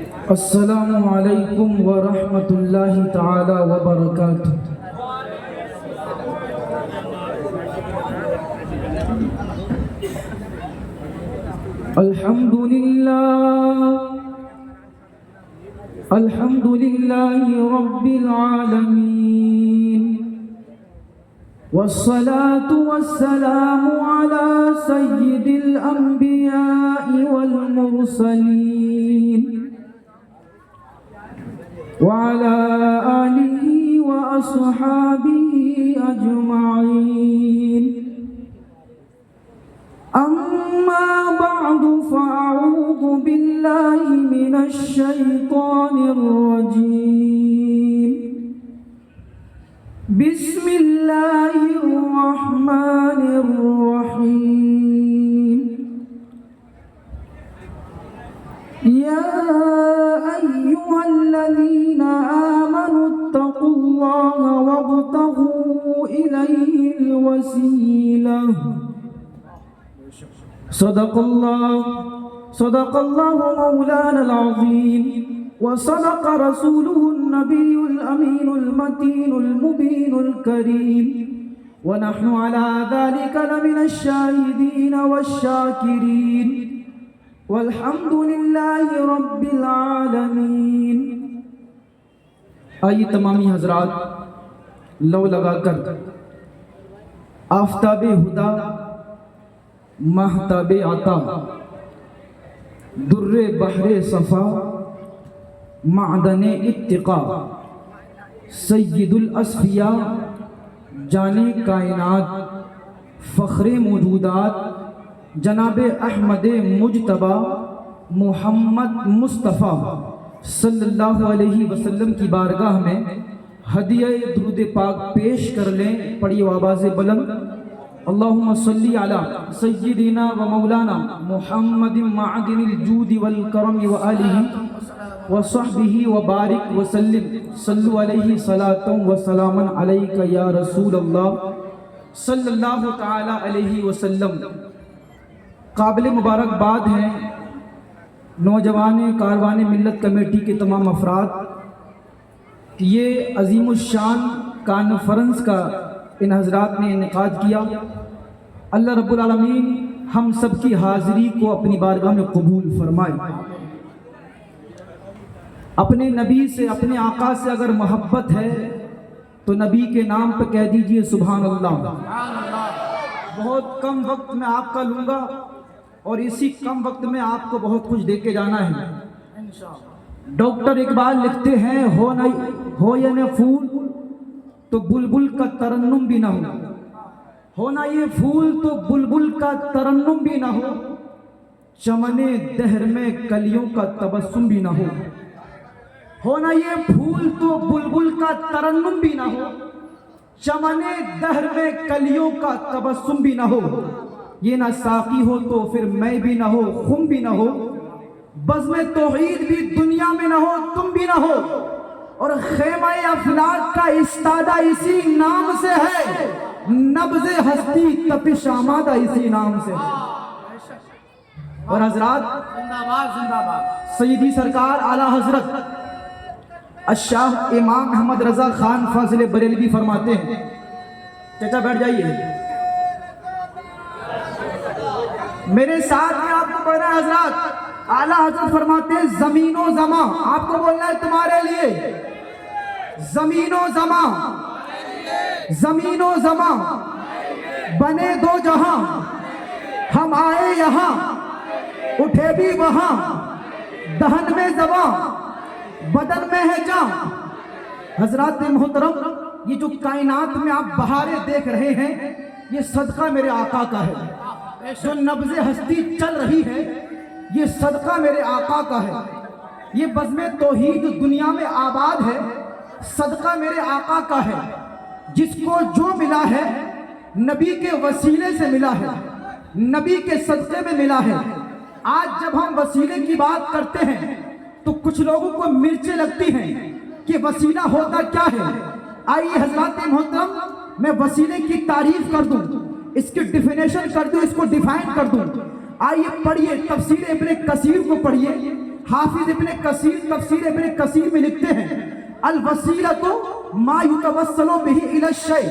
السلام علیکم ورحمۃ اللہ تعالی وبرکاتہ۔ الحمد للہ رب العالمین، والصلاة والسلام على سید الانبیاء والمرسلین وعلى آلہ واصحابہ اجمعین۔ اما بعد فاعوذ باللہ من الشیطان الرجیم، بسم اللہ الرحمن الرحیم۔ یا ایہا الذین آمنوا اتقوا اللہ وابتغوا الیہ الوسیلہ۔ صدق اللہ مولانا العظیم، وصدق رسوله النبی الامین المتین المبین الکریم، ونحن على ذلك لمن الشاہدین والشاکرین، والحمد للہ رب العالمین۔ آئیے تمامی حضرات لو لگا کر آفتاب ہدا، مہتاب عطا، در بحر صفا، معدن اتقا، سید الاصفیاء، جان کائنات، فخر موجودات، جناب احمد مجتبی محمد مصطفیٰ صلی اللہ علیہ وسلم کی بارگاہ میں ہدیہ درود پاک پیش کر لیں۔ پڑھیے آواز بلند، اللہم صلی علی سیدنا و مولانا محمد معدن الجود والکرم وآلہ وصحبہ وبارک وسلم، صلو علیہ صلاۃ وسلام علیک یا رسول اللہ صلی اللہ تعالی علیہ وسلم۔ قابل مبارکباد ہیں نوجوان کاروان ملت کمیٹی کے تمام افراد کہ یہ عظیم الشان کانفرنس کا ان حضرات نے انعقاد کیا۔ اللہ رب العالمین ہم سب کی حاضری کو اپنی بارگاہ میں قبول فرمائے۔ اپنے نبی سے، اپنے آقا سے اگر محبت ہے تو نبی کے نام پہ کہہ دیجئے سبحان اللہ۔ بہت کم وقت میں آپ کا لوں گا اور اسی کم وقت میں آپ کو بہت کچھ دے کے جانا ہے۔ ڈاکٹر اقبال لکھتے ہیں ہو یا نہ پھول تو بلبل کا ترنم بھی نہ ہونا یہ پھول تو بلبل کا ترنم بھی نہ ہو، چمن دہر میں کلیوں کا تبسم بھی نہ ہونا یہ پھول تو بلبل کا ترنم بھی نہ ہو، چمن دہر میں کلیوں کا تبسم بھی نہ ہو۔ یہ نہ ساقی ہو تو پھر میں بھی نہ ہو، خم بھی نہ ہو، بزم توحید بھی دنیا میں نہ ہو، تم بھی نہ ہو، اور خیمہ افلاک کا استادہ اسی نام سے ہے، نبض ہستی تپش آمادہ اسی نام سے ہے۔ اور حضرات سیدی سرکار اعلیٰ حضرت الشاہ امام احمد رضا خان فاضل بریلوی فرماتے ہیں، چچا بیٹھ جائیے، میرے ساتھ میں آپ کو پڑھنا ہے حضرات۔ اعلیٰ حضرت فرماتے ہیں زمین و زمان، آپ کو بولنا ہے تمہارے لیے، زمین و زمان، زمین و زمان بنے دو جہاں، ہم آئے یہاں اٹھے بھی وہاں، دہن میں زباں بدن میں ہے جان۔ حضرات محترم، یہ جو کائنات میں آپ بہاریں دیکھ رہے ہیں یہ صدقہ میرے آقا کا ہے، جو نبض ہستی چل رہی ہے یہ صدقہ میرے آقا کا ہے، یہ بزم توحید دنیا میں آباد ہے، صدقہ میرے آقا کا ہے۔ جس کو جو ملا ہے نبی کے وسیلے سے ملا ہے، نبی کے صدقے میں ملا ہے۔ آج جب ہم وسیلے کی بات کرتے ہیں تو کچھ لوگوں کو مرچیں لگتی ہیں کہ وسیلہ ہوتا کیا ہے۔ آئیے حضرات محترم میں وسیلے کی تعریف کر دوں، اس کی ڈیفینیشن کر دوں، اس کو ڈیفائن کر دوں۔ آئیے پڑھیے تفسیر ابن کثیر کو پڑھیے، حافظ ابن کثیر تفسیر ابن کثیر میں لکھتے ہیں الوسیلۃ ما یتوسل بہ الی الشیء،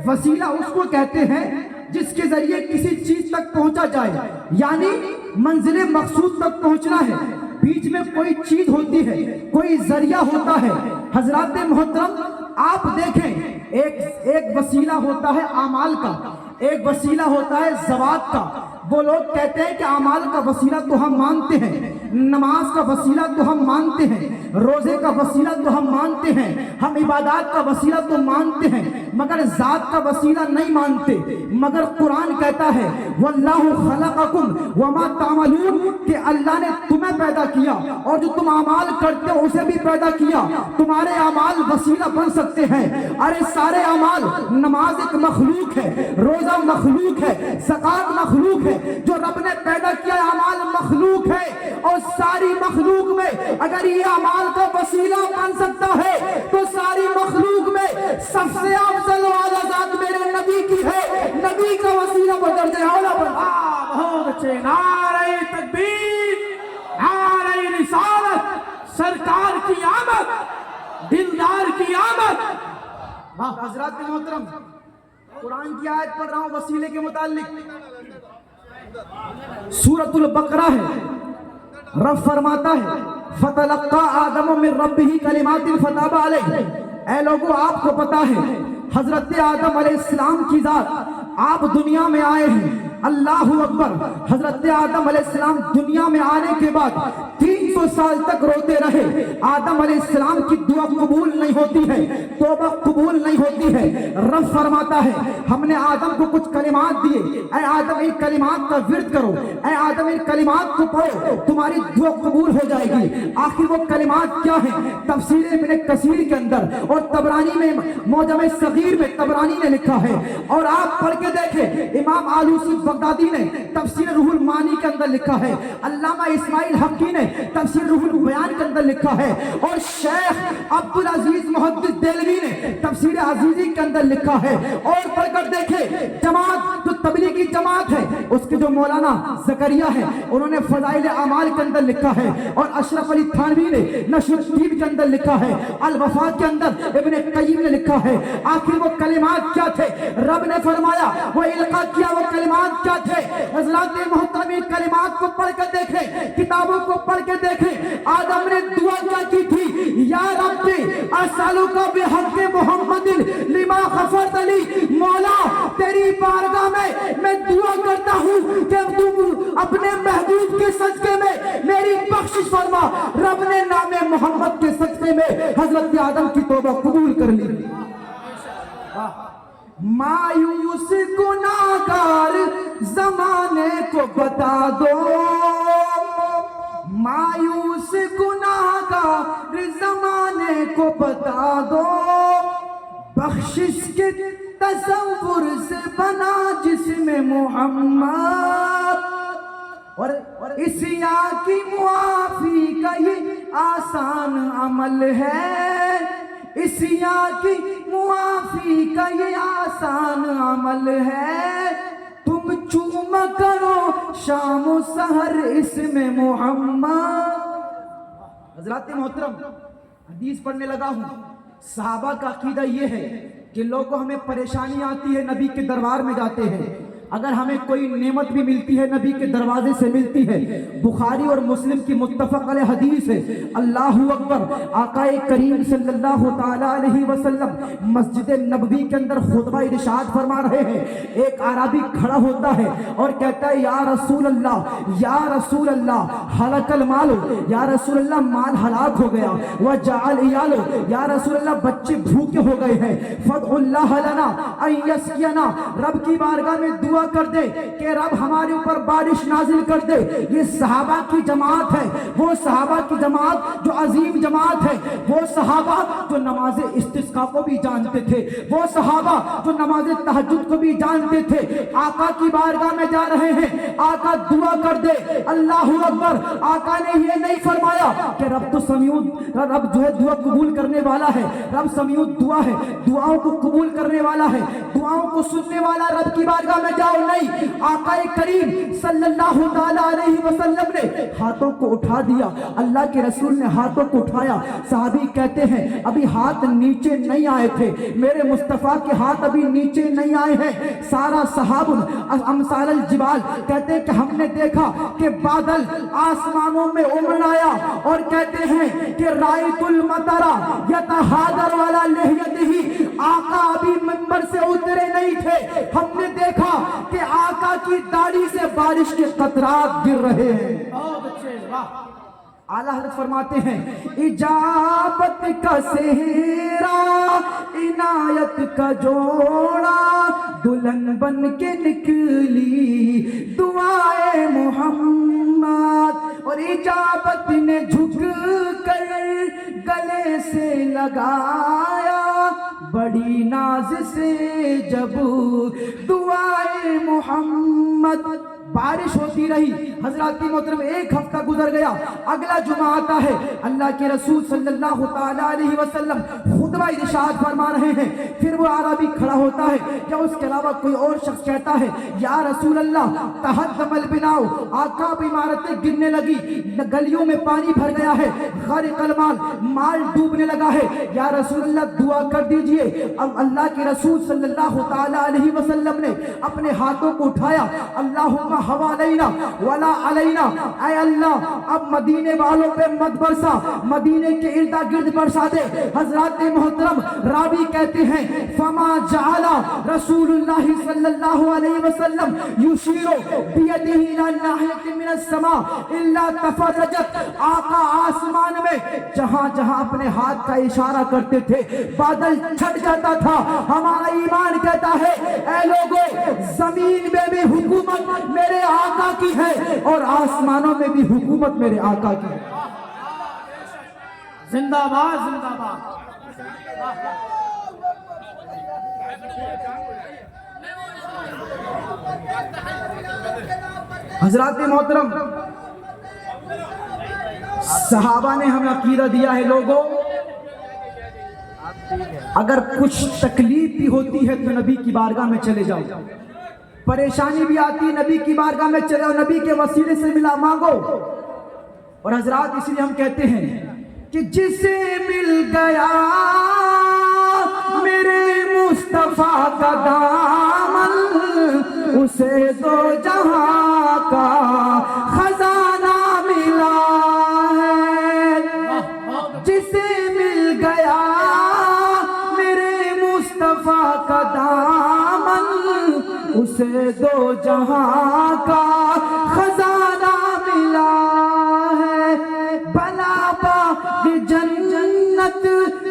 وسیلہ اس کو کہتے ہیں جس کے ذریعے کسی چیز تک پہنچا جائے، یعنی منزل مقصود تک پہنچنا ہے، بیچ میں کوئی چیز ہوتی ہے، کوئی ذریعہ ہوتا ہے۔ حضرات محترم آپ دیکھیں، ایک وسیلہ ہوتا ہے اعمال کا، ایک وسیلہ ہوتا ہے زوات کا۔ وہ لوگ کہتے ہیں کہ اعمال کا وسیلہ تو ہم مانتے ہیں، نماز کا وسیلہ تو ہم مانتے ہیں، روزے کا وسیلہ تو ہم مانتے ہیں، ہم عبادات کا وسیلہ تو مانتے ہیں، مگر ذات کا وسیلہ نہیں مانتے۔ مگر قرآن کہتا ہے واللہ خلقکم وما تعملون، کہ اللہ نے تمہیں پیدا کیا اور جو تم اعمال کرتے ہو اسے بھی پیدا کیا۔ تمہارے اعمال وسیلہ بن سکتے ہیں۔ ارے سارے اعمال، نماز ایک مخلوق ہے، روزہ مخلوق ہے، زکوٰۃ مخلوق ہے، جو رب نے پیدا کیا اعمال مخلوق ہے، اور ساری مخلوق میں اگر یہ اعمال کا وسیلہ بن سکتا ہے تو ساری مخلوق میں سب سے افضل والا ذات میرے نبی کی ہے، نبی کا وسیلہ بدرجہ اعلیٰ بنا۔ بہت اچھے، نعرہ تکبیر، نعرہ رسالت، سرکار کی آمد، دلدار کی آمد۔ حضرات محترم قرآن کی آیت پڑھ رہا ہوں وسیلے کے متعلق، سورۃ البقرہ ہے۔ رب فرماتا ہے فَتَلَقَّىٰ آدَمُ مِن رَبِّهِ كَلِمَاتٍ فَتَابَ عَلَيْهِ۔ اے لوگوں آپ کو پتا ہے حضرت آدم علیہ السلام کی ذات، آپ دنیا میں آئے ہیں، اللہ اکبر۔ حضرت آدم علیہ السلام دنیا میں آنے کے بعد 300 سال تک روتے رہے۔ آدم علیہ السلام کی دعا قبول نہیں ہوتی ہے، توبہ قبول نہیں ہوتی ہے۔ رب فرماتا ہے ہم نے آدم کو کچھ کلمات دیے، اے آدم ان کلمات کا ورد کرو، اے آدم ان کلمات کو پڑھو، تمہاری دعا قبول ہو جائے گی۔ آخر وہ کلمات کیا ہیں؟ تفسیر ابن کثیر کے اندر اور طبرانی میں، معجم صغیر میں طبرانی نے لکھا ہے، اور آپ پڑھ کے دیکھیں امام آلوسی بغدادی نے تفسیر روح المعانی کے اندر لکھا ہے، علامہ اسماعیل حقی نے تفسیر روح البیان کے اندر لکھا ہے، اور شیخ عبدالعزیز محدث دہلوی نے تفسیر عزیزی کے اندر لکھا ہے۔ اور پڑھ کر دیکھیں جماعت جو تبلیغی جماعت ہے اس کے جو مولانا زکریا ہے انہوں نے فضائل اعمال کے اندر لکھا ہے، اور اشرف علی تھانوی نے نشر الدین کے اندر لکھا ہے، الوفا کے اندر ابن قیم نے لکھا ہے۔ آخر وہ کلمات کیا تھے؟ رب نے فرمایا وہ القا کیا، وہ کلمات کیا تھے؟ حضرات محترمین کلمات کو پڑھ کر دیکھیں، کتابوں کو پڑھ کے دیکھیں۔ آدم نے دعا کیا کی تھی؟ یا رب اسألک بحق محمد لما غفرت لی، مولا تیری بارگاہ میں دعا کرتا ہوں کہ تم اپنے محبوب کے صدقے میں میری بخشش فرما۔ رب نے نام محمد کے صدقے میں حضرت آدم کی توبہ قبول کر لی۔ مایوس گناہگار زمانے کو بتا دو، مایوس گناہگار زمانے کو بتا دو، بخشش کے تصور سے بنا جسم محمد، اور عصیاں کی معافی کا یہ آسان عمل ہے، عصیاں کی معافی کا یہ آسان عمل ہے، تم چوم کرو شام و سحر اسم محمد۔ حضرات محترم حدیث پڑھنے لگا ہوں، صحابہ کا عقیدہ یہ ہے کہ لوگوں ہمیں پریشانی آتی ہے نبی کے دربار میں جاتے ہیں، اگر ہمیں کوئی نعمت بھی ملتی ہے نبی کے دروازے سے ملتی ہے۔ بخاری اور مسلم کی متفق علیہ حدیث ہے، اللہ اکبر، آقا کریم صلی اللہ تعالی علیہ وسلم مسجد نبوی کے اندر خطبہ ارشاد فرما رہے ہیں، ایک اعرابی کھڑا ہوتا ہے اور کہتا ہے یا رسول اللہ، یا رسول اللہ ہلک المال، یا رسول اللہ مال ہلاک ہو گیا، وجعل عیال، یا رسول اللہ بچے بھوکے ہو گئے ہیں، فادع اللہ لنا ان یسقینا، رب کی بارگاہ میں دعا کر دے کہ رب ہمارے اوپر بارش نازل کر دے۔ یہ صحابہ کی جماعت ہے، وہ صحابہ کی جماعت جو عظیم جماعت ہے، وہ صحابہ جو نماز استسقاء کو بھی جانتے تھے، وہ صحابہ جو نماز تہجد کو بھی جانتے تھے۔ آقا کی بارگاہ میں جا رہے ہیں، آقا دعا کر دے، اللہ اکبر۔ آقا نے یہ نہیں فرمایا کہ رب تو سمیع، رب جو ہے دعا قبول کرنے والا ہے، رب سمیع دعا ہے، دعاؤں کو قبول کرنے والا ہے، دعاؤں کو سننے والا، رب کی بارگاہ میں جا جاؤ نہیں. آقا کریم صلی اللہ تعالیٰ علیہ وسلم نے ہاتھوں کو اٹھا دیا. اللہ کے رسول نے ہاتھوں کو اٹھایا. صحابی کہتے ہیں ابھی ہاتھ نیچے نہیں آئے تھے, میرے مصطفیٰ کے ہاتھ ابھی نیچے نہیں آئے ہیں. سارا صحاب امثال الجبال کہتے ہیں کہ ہم نے دیکھا کہ بادل آسمانوں میں امڑ آیا, اور کہتے ہیں کہ رائت المطرہ یتحادر علی لحیتہ, آقا ابھی منبر سے اترے نہیں تھے, ہم نے دیکھا کہ آقا کی داڑھی سے بارش کے قطرات گر رہے ہیں. بہت اچھے, واہ. اعلیٰ حضرت فرماتے ہیں اجابت کا صحرا عنایت کا جوڑا, دلہن بن کے نکلی دعائے محمد, اور اجابت نے جھک کر گلے سے لگایا بڑی ناز سے جب دعائے محمد. بارش ہوتی رہی. حضرات محترم ایک ہفتہ گزر گیا, اگلا جمعہ آتا ہے, اللہ کے رسول صلی اللہ تعالیٰ علیہ وسلم خطبہ ارشاد فرما رہے ہیں. پھر وہ عربی کھڑا ہوتا ہے یا اس کے علاوہ کوئی اور شخص کہتا ہے یا رسول اللہ تہدم البناء, آقا عمارتیں گرنے لگی, گلیوں میں پانی بھر گیا ہے, غرق المال, مال ڈوبنے لگا ہے, یا رسول اللہ دعا کر دیجئے. اب اللہ کے رسول صلی اللہ تعالیٰ علیہ وسلم نے اپنے ہاتھوں کو اٹھایا, اللہم حوالینا ولا علینا, اے اللہ اب مدینے والوں پہ مت برسا, مدینے کے ارد گرد برسا دے. حضرات محترم راوی کہتے ہیں فما جعل رسول اللہ صلی اللہ علیہ وسلم یشیر بیدہ الی ناحیۃ من السماء الا تفرجت, آقا آسمان میں جہاں جہاں اپنے ہاتھ کا اشارہ کرتے تھے بادل چھٹ جاتا تھا. ہمارا ایمان کہتا ہے اے لوگوں زمین میں بھی حکومت میرے آقا کی ہے اور آسمانوں میں بھی حکومت میرے آقا کی ہے. زندہ باد, زندہ باد. حضرات محترم صحابہ نے ہمیں عقیدہ دیا ہے لوگوں, اگر کچھ تکلیف بھی ہوتی ہے تو نبی کی بارگاہ میں چلے جاؤ, پریشانی بھی آتی ہے نبی کی بارگاہ میں چلے جاؤ, نبی کے وسیلے سے ملا مانگو. اور حضرات اس لیے ہم کہتے ہیں کہ جسے مل گیا میرے مصطفیٰ کا دامن اسے دو جہاں کا خزانہ ملا ہے. جسے مل گیا میرے مصطفیٰ کا دامن اسے دو جہاں کا خزانہ ملا ہے. بلا باغ جنت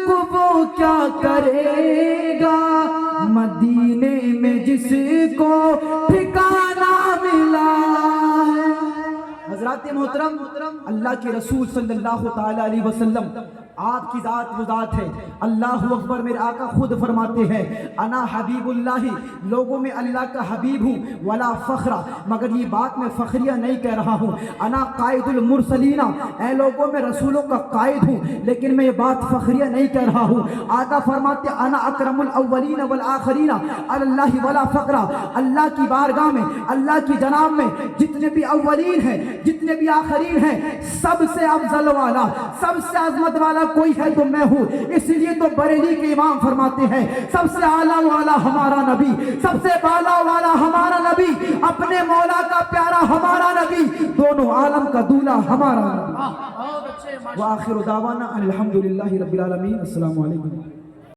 کو وہ کیا کرے گا مدینے میں جس کو ٹھکانہ ملا ہے. حضرات محترم اللہ کے رسول صلی اللہ تعالیٰ علیہ وسلم آپ کی ذات وہ ذات ہے. اللہ اکبر, میرے آقا خود فرماتے ہیں انا حبیب اللہ, لوگوں میں اللہ کا حبیب ہوں, ولا فخرہ, مگر یہ بات میں فخریہ نہیں کہہ رہا ہوں. انا قائد المرسلین, اے لوگوں میں رسولوں کا قائد ہوں, لیکن میں یہ بات فخریہ نہیں کہہ رہا ہوں. آقا فرماتے انا اکرم الاولین والآخرین اللہ ولا فخرہ, اللہ کی بارگاہ میں, اللہ کی جناب میں جتنے بھی اولین ہیں جتنے بھی آخرین ہیں سب سے افضل والا, سب سے عظمت والا کوئی ہے تو میں ہوں. اس لیے تو بریلی کے امام فرماتے ہیں سب سے اعلیٰ والا ہمارا نبی, سب سے بالا والا ہمارا نبی, اپنے مولا کا پیارا ہمارا نبی, دونوں عالم کا دولہ ہمارا نبی. وآخر دعوانا الحمدللہ رب العالمین. السلام علیکم.